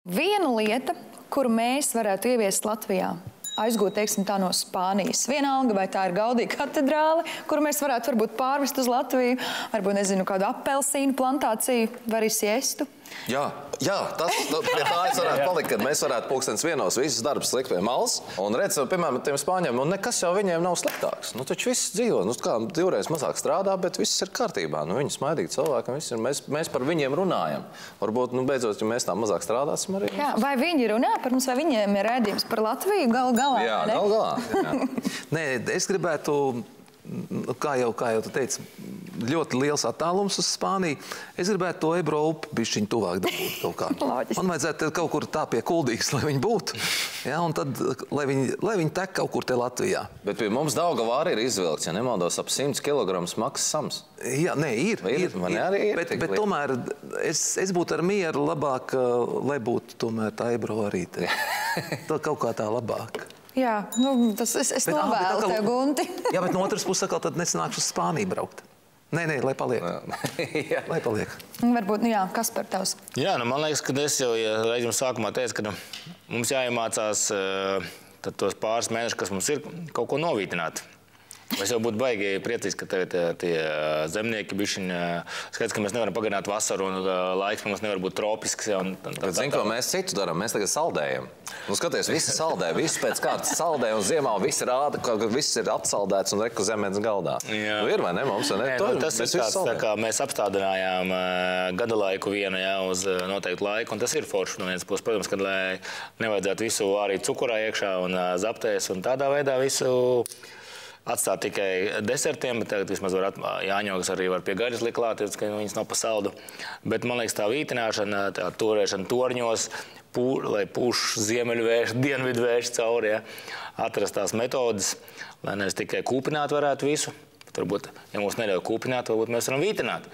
Viena lieta, kuru mēs varētu ieviest Latvijā, aizgūt, teiksim, tā no Spānijas. Vienalga, vai tā ir Gaudija katedrāle, kuru mēs varētu varbūt pārvest uz Latviju, varbūt, nezinu, kādu apelsīnu plantāciju, vai arī siestu. Jā, pie tā es varētu palikt, kad mēs varētu pulkstens vienos visus darbus likt pie malas. Un redz, piemēram, tiem Spāņiem, nekas jau viņiem nav sliktāks. Taču viss dzīvo, kā divreiz mazāk strādā, bet viss ir kārtībā. Viņi smaidīgi cilvēki, mēs par viņiem runājam. Varbūt, beidzot, ja mēs tā mazāk strādāsim arī. Jā, vai viņi runā par mums, vai viņiem ir rēdījums par Latviju galu galā? Jā, galu galā. Nē, es gribētu, kā jau tu teici, ļoti liels attālums uz Spāniju. Es gribētu to Ebro upi bišķiņ tuvāk dabūt kaut kā. Man vajadzētu kaut kur tā pie Kuldīgas, lai viņi būtu. Ja, un tad, lai viņi tek kaut kur te Latvijā. Bet pie mums Daugavā arī ir izvilkts, ja nemaldos, ap 100 kg smags sams. Jā, nē, ir. Bet tomēr es būtu ar mieru labāk, lai būtu tomēr tā Ebro arī te. Tā kaut kā tā labāk. Jā, es novēlu tev, Gunti. Jā, bet no otras puses tad nesanākšu uz Spāniju braukt. Nē, lai paliek. Lai paliek. Varbūt, jā, kas par tavs? Jā, man liekas, ka es jau raidījuma sākumā teicu, ka mums jāiemācās tos pāris mēnešus, kas mums ir, kaut ko novītināt. Mēs jau būtu baigi priecīgs, ka tie zemnieki bišķiņ skaidrs, ka mēs nevaram pagarināt vasaru un laiks mums nevar būt tropisks. Bet zini, ko mēs citu darām? Mēs tagad saldējam. Skaties, visi saldē, visi pēc kārtas saldē un ziemā visi rāda, ka viss ir atsaldēts un reku zemēns galdā. Ir vai ne mums? Tas ir tāds, tā kā mēs apstādinājām gada laiku vienu uz noteiktu laiku, un tas ir forši no vienas puses. Protams, kad lai nevajadzētu visu arī cukurā iekšā un zaptēs un tādā veidā visu atstāt tikai desertiem, bet tagad vismaz jāņogas arī var pie gaļas likt klāt, ka viņas nav pa saldu. Bet man liekas tā vītināšana, tā turēšana torņos, lai pūš ziemeļvējš, dienvidvējš cauri, atrast tās metodas, lai nevis tikai kūpināt varētu visu. Varbūt, ja mums neļauj kūpināt, varbūt mēs varam vītināt.